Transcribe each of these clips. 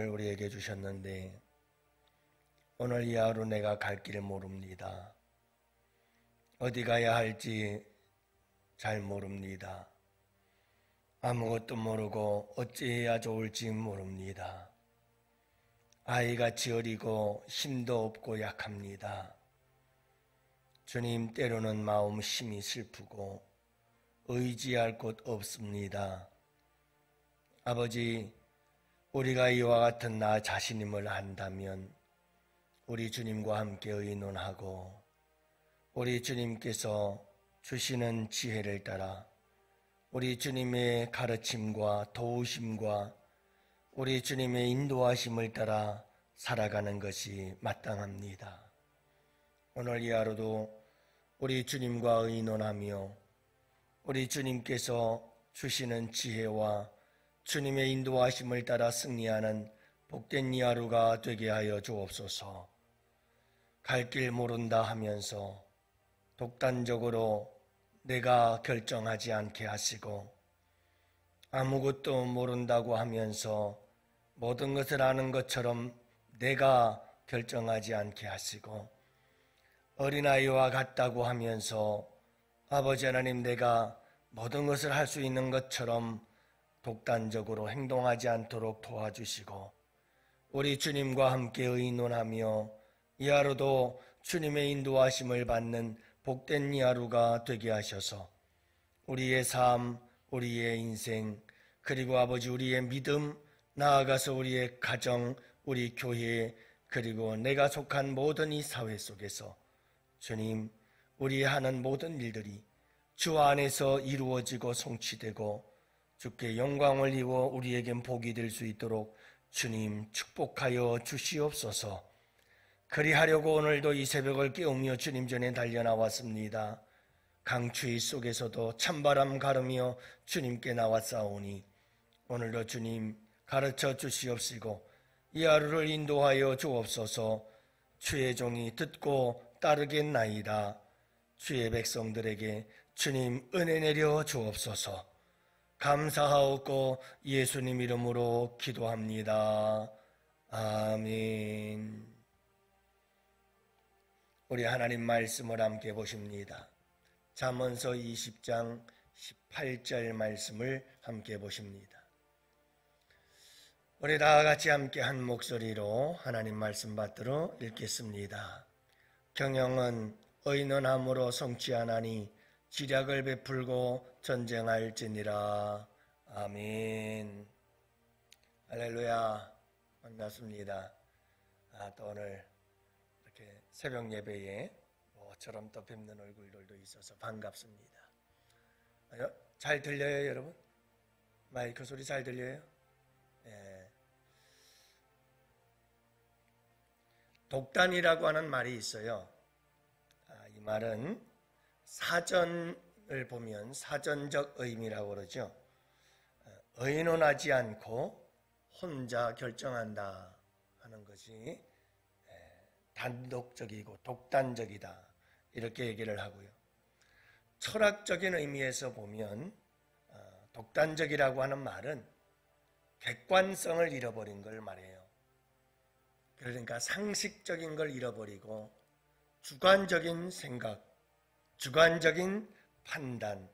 우리에게 주셨는데 오늘 이 하루 내가 갈 길을 모릅니다. 어디 가야 할지 잘 모릅니다. 아무것도 모르고 어찌해야 좋을지 모릅니다. 아이같이 어리고 힘도 없고 약합니다. 주님, 때로는 마음 심히 슬프고 의지할 곳 없습니다. 아버지, 우리가 이와 같은 나 자신임을 안다면 우리 주님과 함께 의논하고 우리 주님께서 주시는 지혜를 따라 우리 주님의 가르침과 도우심과 우리 주님의 인도하심을 따라 살아가는 것이 마땅합니다. 오늘 이 하루도 우리 주님과 의논하며 우리 주님께서 주시는 지혜와 주님의 인도하심을 따라 승리하는 복된 이 하루가 되게 하여 주옵소서. 갈 길 모른다 하면서 독단적으로 내가 결정하지 않게 하시고 아무것도 모른다고 하면서 모든 것을 아는 것처럼 내가 결정하지 않게 하시고 어린아이와 같다고 하면서 아버지 하나님, 내가 모든 것을 할 수 있는 것처럼 독단적으로 행동하지 않도록 도와주시고 우리 주님과 함께 의논하며 이 하루도 주님의 인도하심을 받는 복된 이 하루가 되게 하셔서 우리의 삶, 우리의 인생, 그리고 아버지 우리의 믿음, 나아가서 우리의 가정, 우리 교회, 그리고 내가 속한 모든 이 사회 속에서 주님, 우리 하는 모든 일들이 주 안에서 이루어지고 성취되고 주께 영광을 입어 우리에겐 복이 될 수 있도록 주님 축복하여 주시옵소서. 그리하려고 오늘도 이 새벽을 깨우며 주님 전에 달려나왔습니다. 강추위 속에서도 찬바람 가르며 주님께 나왔사오니 오늘도 주님 가르쳐 주시옵시고 이 하루를 인도하여 주옵소서. 주의 종이 듣고 따르겠나이다. 주의 백성들에게 주님 은혜 내려 주옵소서. 감사하옵고 예수님 이름으로 기도합니다. 아멘. 우리 하나님 말씀을 함께 보십니다. 잠언서 20장 18절 말씀을 함께 보십니다. 우리 다 같이 함께 한 목소리로 하나님 말씀 받들어 읽겠습니다. 경영은 의논함으로 성취하나니 지략을 베풀고 전쟁할지니라. 아멘. 할렐루야. 반갑습니다. 또 오늘 이렇게 새벽 예배에 모처럼 또 뵙는 얼굴들도 있어서 반갑습니다. 잘 들려요, 여러분? 마이크 소리 잘 들려요? 네. 독단이라고 하는 말이 있어요. 이 말은 사전을 보면 사전적 의미라고 그러죠. 의논하지 않고 혼자 결정한다 하는 것이 단독적이고 독단적이다 이렇게 얘기를 하고요. 철학적인 의미에서 보면 독단적이라고 하는 말은 객관성을 잃어버린 걸 말해요. 그러니까 상식적인 걸 잃어버리고 주관적인 생각, 주관적인 판단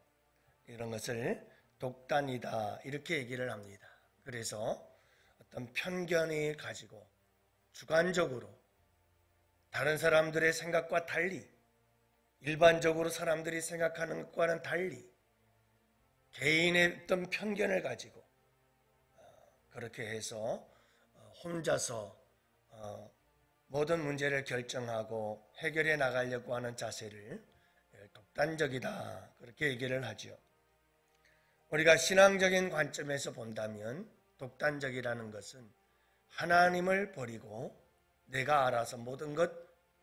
이런 것을 독단이다 이렇게 얘기를 합니다. 그래서 어떤 편견을 가지고 주관적으로 다른 사람들의 생각과 달리 일반적으로 사람들이 생각하는 것과는 달리 개인의 어떤 편견을 가지고 그렇게 해서 혼자서 모든 문제를 결정하고 해결해 나가려고 하는 자세를 독단적이다 그렇게 얘기를 하죠. 우리가 신앙적인 관점에서 본다면 독단적이라는 것은 하나님을 버리고 내가 알아서 모든 것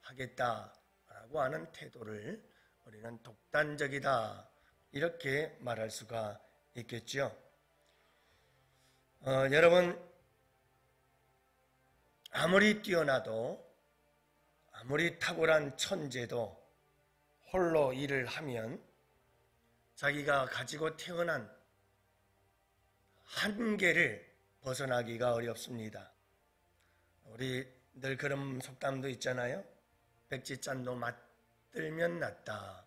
하겠다라고 하는 태도를 우리는 독단적이다 이렇게 말할 수가 있겠죠. 여러분, 아무리 뛰어나도 아무리 탁월한 천재도 홀로 일을 하면 자기가 가지고 태어난 한계를 벗어나기가 어렵습니다. 우리 늘 그런 속담도 있잖아요. 백지짠도 맞들면 낫다.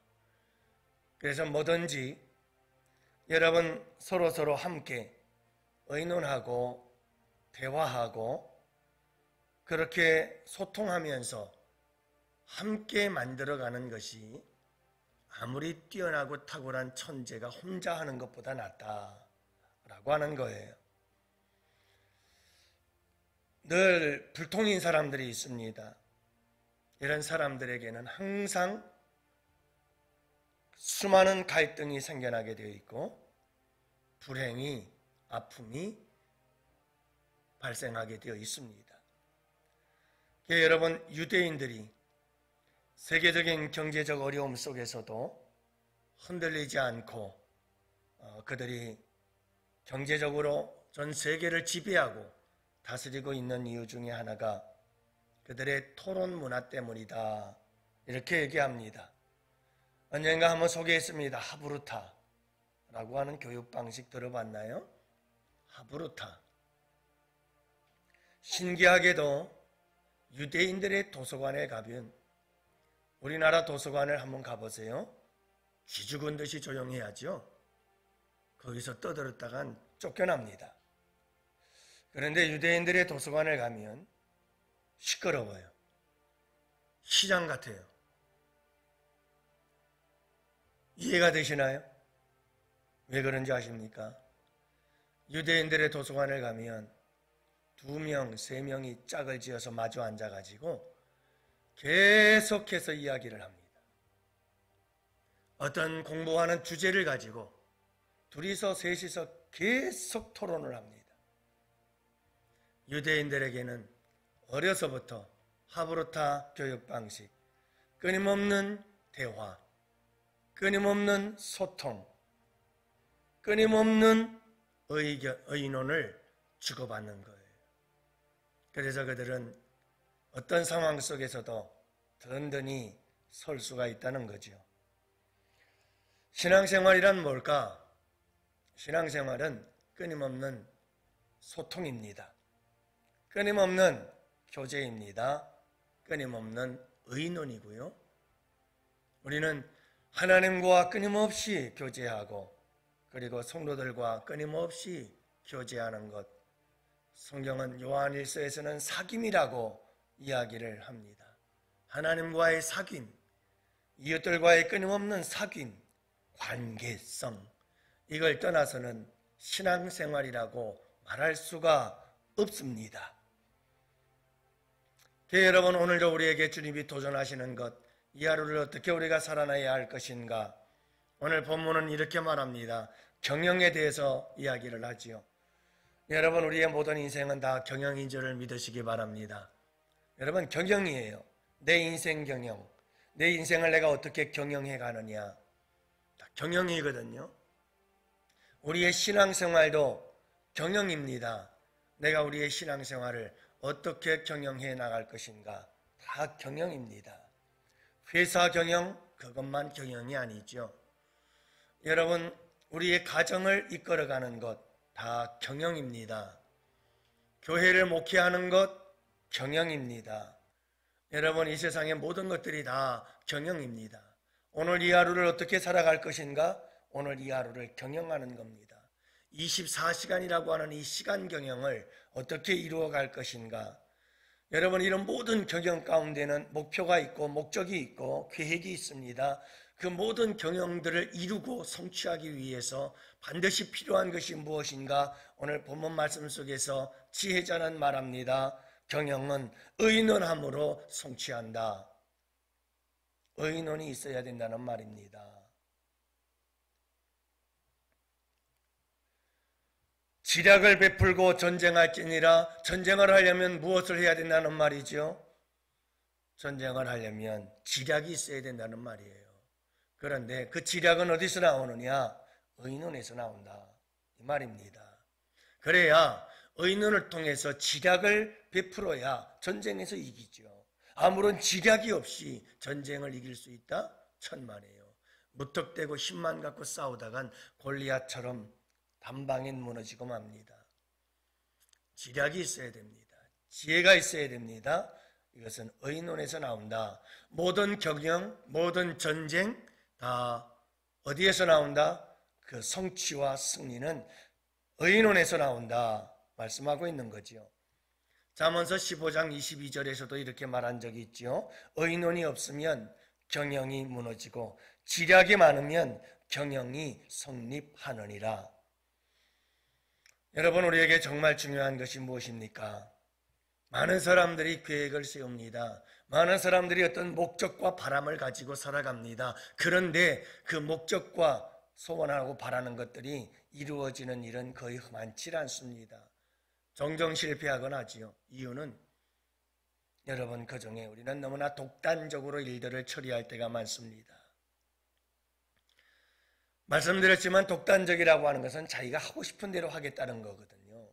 그래서 뭐든지 여러분 서로 함께 의논하고 대화하고 그렇게 소통하면서 함께 만들어가는 것이 아무리 뛰어나고 탁월한 천재가 혼자 하는 것보다 낫다라고 하는 거예요. 늘 불통인 사람들이 있습니다. 이런 사람들에게는 항상 수많은 갈등이 생겨나게 되어 있고 불행이, 아픔이 발생하게 되어 있습니다. 여러분, 유대인들이 세계적인 경제적 어려움 속에서도 흔들리지 않고 그들이 경제적으로 전 세계를 지배하고 다스리고 있는 이유 중에 하나가 그들의 토론 문화 때문이다. 이렇게 얘기합니다. 언젠가 한번 소개했습니다. 하브루타라고 하는 교육 방식 들어봤나요? 하브루타. 신기하게도 유대인들의 도서관에 가면 우리나라 도서관을 한번 가보세요. 기죽은 듯이 조용해야죠. 거기서 떠들었다간 쫓겨납니다. 그런데 유대인들의 도서관을 가면 시끄러워요. 시장 같아요. 이해가 되시나요? 왜 그런지 아십니까? 유대인들의 도서관을 가면 2명, 3명이 짝을 지어서 마주 앉아가지고 계속해서 이야기를 합니다. 어떤 공부하는 주제를 가지고 둘이서 셋이서 계속 토론을 합니다. 유대인들에게는 어려서부터 하브루타 교육 방식, 끊임없는 대화, 끊임없는 소통, 끊임없는 의논을 주고받는 거예요. 그래서 그들은 어떤 상황 속에서도 든든히 설 수가 있다는 거죠. 신앙생활이란 뭘까? 신앙생활은 끊임없는 소통입니다. 끊임없는 교제입니다. 끊임없는 의논이고요. 우리는 하나님과 끊임없이 교제하고 그리고 성도들과 끊임없이 교제하는 것, 성경은 요한일서에서는 사귐이라고 이야기를 합니다. 하나님과의 사귐, 이웃들과의 끊임없는 사귐, 관계성, 이걸 떠나서는 신앙생활이라고 말할 수가 없습니다. 여러분, 오늘도 우리에게 주님이 도전하시는 것, 이 하루를 어떻게 우리가 살아나야 할 것인가? 오늘 본문은 이렇게 말합니다. 경영에 대해서 이야기를 하지요. 여러분, 우리의 모든 인생은 다 경영인 줄을 믿으시기 바랍니다. 여러분, 경영이에요. 내 인생 경영. 내 인생을 내가 어떻게 경영해 가느냐. 다 경영이거든요. 우리의 신앙생활도 경영입니다. 내가 우리의 신앙생활을 어떻게 경영해 나갈 것인가. 다 경영입니다. 회사 경영, 그것만 경영이 아니죠. 여러분, 우리의 가정을 이끌어가는 것, 다 경영입니다. 교회를 목회하는 것, 경영입니다. 여러분, 이 세상의 모든 것들이 다 경영입니다. 오늘 이 하루를 어떻게 살아갈 것인가? 오늘 이 하루를 경영하는 겁니다. 24시간이라고 하는 이 시간 경영을 어떻게 이루어갈 것인가? 여러분, 이런 모든 경영 가운데는 목표가 있고 목적이 있고 계획이 있습니다. 그 모든 경영들을 이루고 성취하기 위해서 반드시 필요한 것이 무엇인가? 오늘 본문 말씀 속에서 지혜자는 말합니다. 경영은 의논함으로 성취한다. 의논이 있어야 된다는 말입니다. 지략을 베풀고 전쟁할지니라. 전쟁을 하려면 무엇을 해야 된다는 말이죠? 전쟁을 하려면 지략이 있어야 된다는 말이에요. 그런데 그 지략은 어디서 나오느냐? 의논에서 나온다. 이 말입니다. 그래야 의논을 통해서 지략을 베풀어야 전쟁에서 이기죠. 아무런 지략이 없이 전쟁을 이길 수 있다? 천만에요. 무턱대고 힘만 갖고 싸우다간 골리앗처럼 단방에 무너지고 맙니다. 지략이 있어야 됩니다. 지혜가 있어야 됩니다. 이것은 의논에서 나온다. 모든 경영, 모든 전쟁 다 어디에서 나온다? 그 성취와 승리는 의논에서 나온다 말씀하고 있는 거지요. 잠언서 15장 22절에서도 이렇게 말한 적이 있죠. 의논이 없으면 경영이 무너지고 지략이 많으면 경영이 성립하느니라. 여러분, 우리에게 정말 중요한 것이 무엇입니까? 많은 사람들이 계획을 세웁니다. 많은 사람들이 어떤 목적과 바람을 가지고 살아갑니다. 그런데 그 목적과 소원하고 바라는 것들이 이루어지는 일은 거의 많지 않습니다. 종종 실패하곤 하지요. 이유는 여러분, 그중에 우리는 너무나 독단적으로 일들을 처리할 때가 많습니다. 말씀드렸지만 독단적이라고 하는 것은 자기가 하고 싶은 대로 하겠다는 거거든요.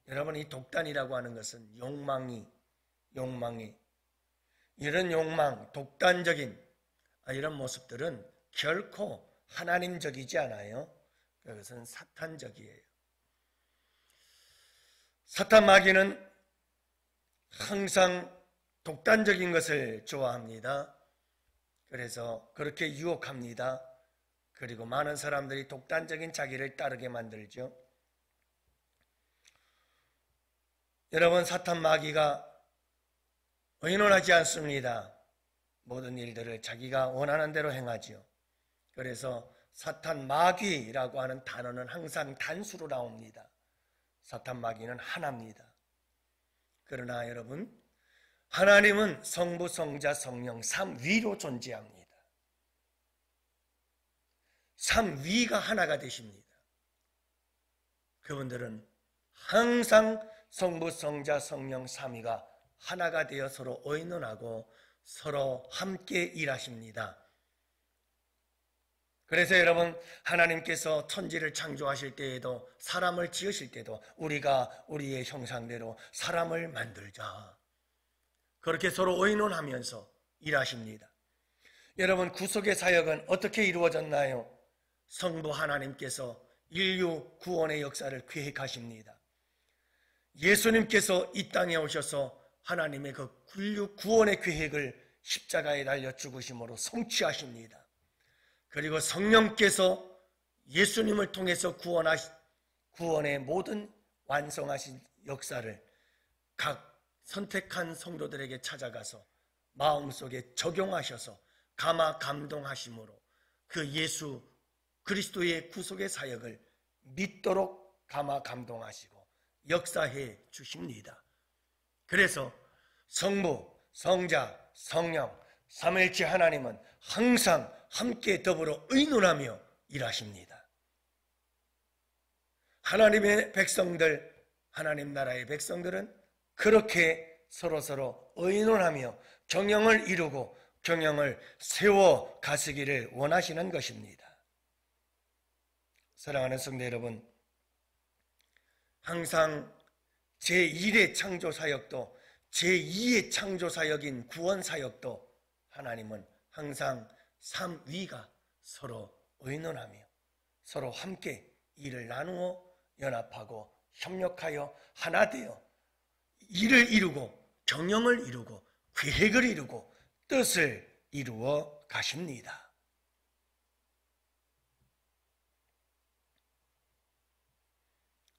여러분, 이 독단이라고 하는 것은 욕망이 이런 욕망, 독단적인 이런 모습들은 결코 하나님적이지 않아요. 그것은 사탄적이에요. 사탄 마귀는 항상 독단적인 것을 좋아합니다. 그래서 그렇게 유혹합니다. 그리고 많은 사람들이 독단적인 자기를 따르게 만들죠. 여러분, 사탄 마귀가 의논하지 않습니다. 모든 일들을 자기가 원하는 대로 행하지요. 그래서 사탄 마귀라고 하는 단어는 항상 단수로 나옵니다. 사탄 마귀는 하나입니다. 그러나 여러분, 하나님은 성부, 성자, 성령 삼위로 존재합니다. 삼위가 하나가 되십니다. 그분들은 항상 성부, 성자, 성령 삼위가 하나가 되어 서로 의논하고 서로 함께 일하십니다. 그래서 여러분, 하나님께서 천지를 창조하실 때에도 사람을 지으실 때도 우리가 우리의 형상대로 사람을 만들자, 그렇게 서로 의논하면서 일하십니다. 여러분, 구속의 사역은 어떻게 이루어졌나요? 성부 하나님께서 인류 구원의 역사를 계획하십니다. 예수님께서 이 땅에 오셔서 하나님의 그 인류 구원의 계획을 십자가에 달려 죽으심으로 성취하십니다. 그리고 성령께서 예수님을 통해서 구원의 모든 완성하신 역사를 각 선택한 성도들에게 찾아가서 마음속에 적용하셔서 감화 감동하심으로 그 예수 그리스도의 구속의 사역을 믿도록 감화 감동하시고 역사해 주십니다. 그래서 성부, 성자, 성령, 삼위일체 하나님은 항상 함께 더불어 의논하며 일하십니다. 하나님의 백성들, 하나님 나라의 백성들은 그렇게 서로서로 의논하며 경영을 이루고 경영을 세워 가시기를 원하시는 것입니다. 사랑하는 성도 여러분, 항상 제1의 창조사역도 제2의 창조사역인 구원사역도 하나님은 항상 삼위가 서로 의논하며 서로 함께 일을 나누어 연합하고 협력하여 하나 되어 일을 이루고 경영을 이루고 계획을 이루고 뜻을 이루어 가십니다.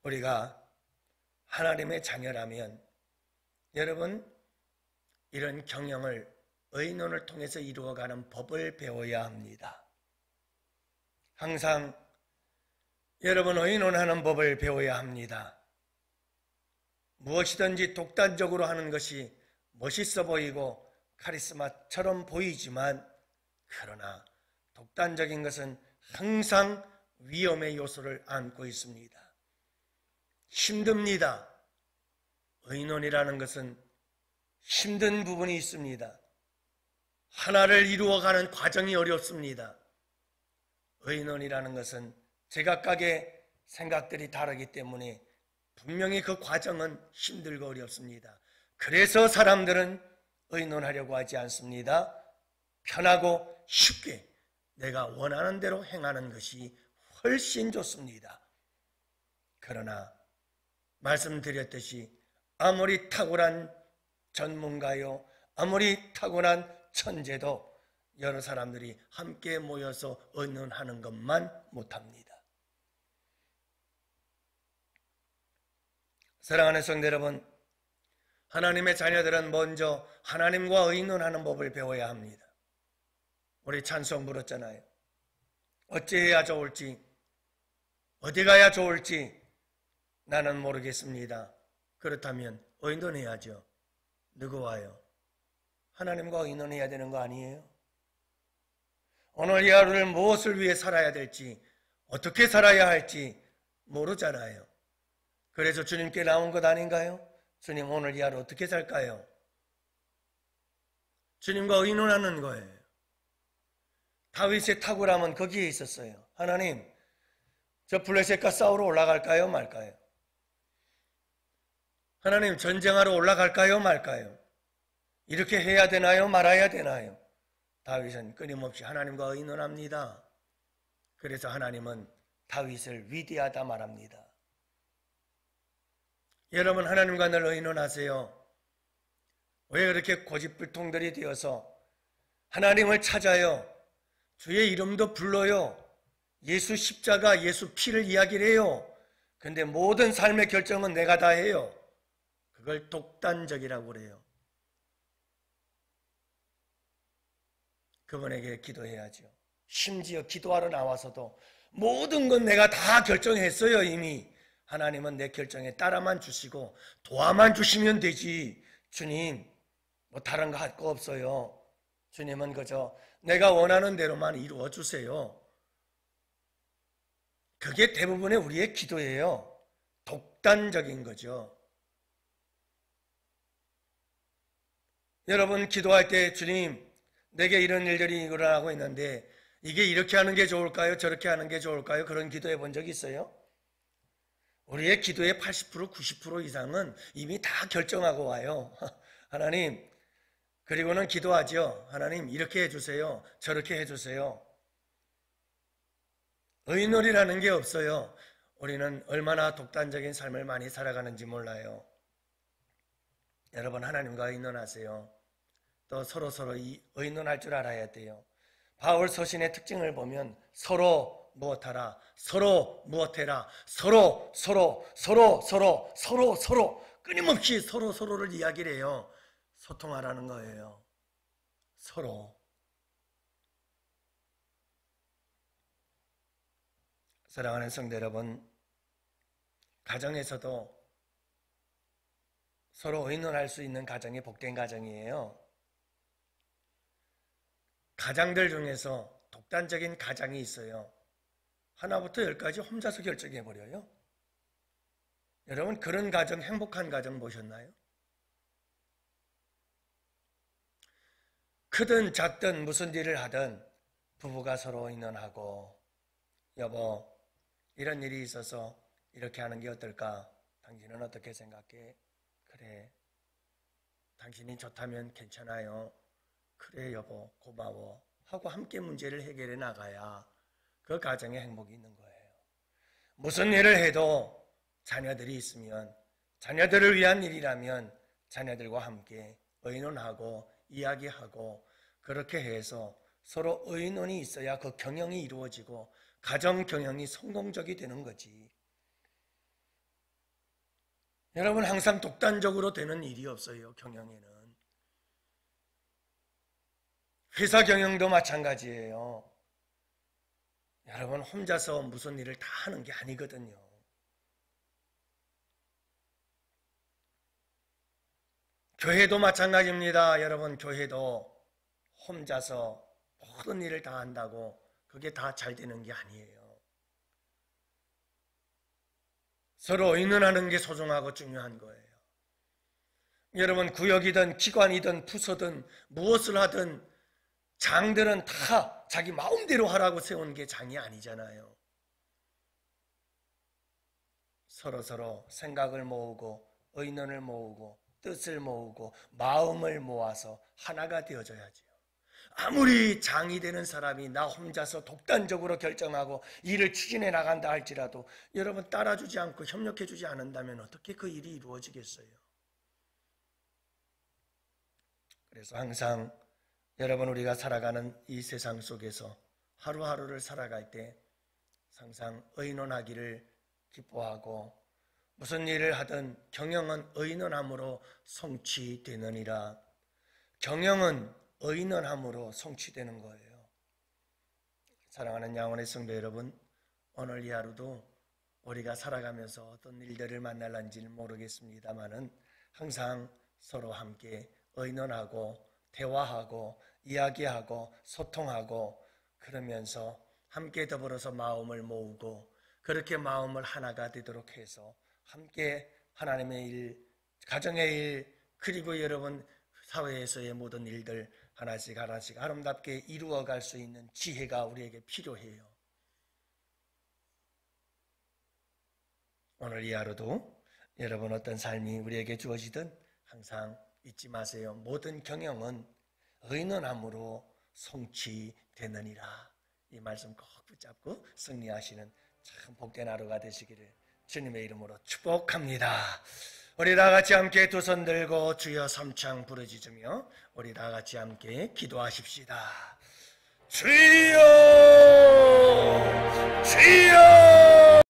우리가 하나님의 자녀라면 여러분, 이런 경영을 의논을 통해서 이루어가는 법을 배워야 합니다. 항상 여러분, 의논하는 법을 배워야 합니다. 무엇이든지 독단적으로 하는 것이 멋있어 보이고 카리스마처럼 보이지만, 그러나 독단적인 것은 항상 위험의 요소를 안고 있습니다. 힘듭니다. 의논이라는 것은 힘든 부분이 있습니다. 하나를 이루어가는 과정이 어렵습니다. 의논이라는 것은 제각각의 생각들이 다르기 때문에 분명히 그 과정은 힘들고 어렵습니다. 그래서 사람들은 의논하려고 하지 않습니다. 편하고 쉽게 내가 원하는 대로 행하는 것이 훨씬 좋습니다. 그러나 말씀드렸듯이 아무리 탁월한 전문가요, 아무리 탁월한 천재도 여러 사람들이 함께 모여서 의논하는 것만 못합니다. 사랑하는 성도 여러분, 하나님의 자녀들은 먼저 하나님과 의논하는 법을 배워야 합니다. 우리 찬송 부르잖아요. 어찌해야 좋을지, 어디 가야 좋을지 나는 모르겠습니다. 그렇다면 의논해야죠. 누구와요? 하나님과 의논해야 되는 거 아니에요? 오늘 이 하루를 무엇을 위해 살아야 될지, 어떻게 살아야 할지 모르잖아요. 그래서 주님께 나온 것 아닌가요? 주님, 오늘 이 하루 어떻게 살까요? 주님과 의논하는 거예요. 다윗의 탁월함은 거기에 있었어요. 하나님, 저 블레셋과 싸우러 올라갈까요, 말까요? 하나님, 전쟁하러 올라갈까요, 말까요? 이렇게 해야 되나요, 말아야 되나요? 다윗은 끊임없이 하나님과 의논합니다. 그래서 하나님은 다윗을 위대하다 말합니다. 여러분, 하나님과 늘 의논하세요. 왜 그렇게 고집불통들이 되어서 하나님을 찾아요? 주의 이름도 불러요. 예수 십자가, 예수 피를 이야기를 해요. 근데 모든 삶의 결정은 내가 다 해요. 그걸 독단적이라고 그래요. 그분에게 기도해야죠. 심지어 기도하러 나와서도 모든 건 내가 다 결정했어요, 이미. 하나님은 내 결정에 따라만 주시고 도와만 주시면 되지. 주님, 뭐 다른 거 할 거 없어요. 주님은 그저 내가 원하는 대로만 이루어 주세요. 그게 대부분의 우리의 기도예요. 독단적인 거죠. 여러분, 기도할 때 주님, 내게 이런 일들이 일어나고 있는데 이게 이렇게 하는 게 좋을까요? 저렇게 하는 게 좋을까요? 그런 기도해 본 적 있어요? 우리의 기도의 80%, 90% 이상은 이미 다 결정하고 와요. 하나님, 그리고는 기도하죠. 하나님, 이렇게 해주세요. 저렇게 해주세요. 의논이라는 게 없어요. 우리는 얼마나 독단적인 삶을 많이 살아가는지 몰라요. 여러분, 하나님과 의논하세요. 또 서로 의논할 줄 알아야 돼요. 바울 서신의 특징을 보면 서로 무엇하라, 서로 무엇해라, 서로 끊임없이 서로를 이야기를 해요. 소통하라는 거예요. 서로. 사랑하는 성도 여러분, 가정에서도 서로 의논할 수 있는 가정이 복된 가정이에요. 가장들 중에서 독단적인 가장이 있어요. 하나부터 열까지 혼자서 결정해버려요. 여러분, 그런 가정, 행복한 가정 보셨나요? 크든 작든 무슨 일을 하든 부부가 서로 의논하고, 여보, 이런 일이 있어서 이렇게 하는 게 어떨까? 당신은 어떻게 생각해? 그래, 당신이 좋다면 괜찮아요. 그래 여보, 고마워 하고 함께 문제를 해결해 나가야 그 가정에 행복이 있는 거예요. 무슨 일을 해도 자녀들이 있으면, 자녀들을 위한 일이라면 자녀들과 함께 의논하고 이야기하고 그렇게 해서 서로 의논이 있어야 그 경영이 이루어지고 가정 경영이 성공적이 되는 거지. 여러분, 항상 독단적으로 되는 일이 없어요. 경영에는. 회사 경영도 마찬가지예요. 여러분, 혼자서 무슨 일을 다 하는 게 아니거든요. 교회도 마찬가지입니다. 여러분, 교회도 혼자서 모든 일을 다 한다고 그게 다 잘 되는 게 아니에요. 서로 의논하는 게 소중하고 중요한 거예요. 여러분, 구역이든 기관이든 부서든 무엇을 하든 장들은 다 자기 마음대로 하라고 세운 게 장이 아니잖아요. 서로 생각을 모으고 의논을 모으고 뜻을 모으고 마음을 모아서 하나가 되어져야죠. 아무리 장이 되는 사람이 나 혼자서 독단적으로 결정하고 일을 추진해 나간다 할지라도 여러분 따라주지 않고 협력해 주지 않는다면 어떻게 그 일이 이루어지겠어요? 그래서 항상 여러분 우리가 살아가는 이 세상 속에서 하루하루를 살아갈 때 항상 의논하기를 기뻐하고 무슨 일을 하든 경영은 의논함으로 성취되느니라. 경영은 의논함으로 성취되는 거예요. 사랑하는 양원의 성도 여러분, 오늘 이 하루도 우리가 살아가면서 어떤 일들을 만날는지는 모르겠습니다만은 항상 서로 함께 의논하고 대화하고 이야기하고 소통하고 그러면서 함께 더불어서 마음을 모으고 그렇게 마음을 하나가 되도록 해서 함께 하나님의 일, 가정의 일, 그리고 여러분 사회에서의 모든 일들 하나씩 하나씩 아름답게 이루어갈 수 있는 지혜가 우리에게 필요해요. 오늘 이 하루도 여러분 어떤 삶이 우리에게 주어지든 항상 잊지 마세요. 모든 경영은 의논함으로 성취되느니라. 이 말씀 꼭 붙잡고 승리하시는 참 복된 하루가 되시기를 주님의 이름으로 축복합니다. 우리 다 같이 함께 두 손 들고 주여 삼창 부르짖으며 우리 다 같이 함께 기도하십시다. 주여 주여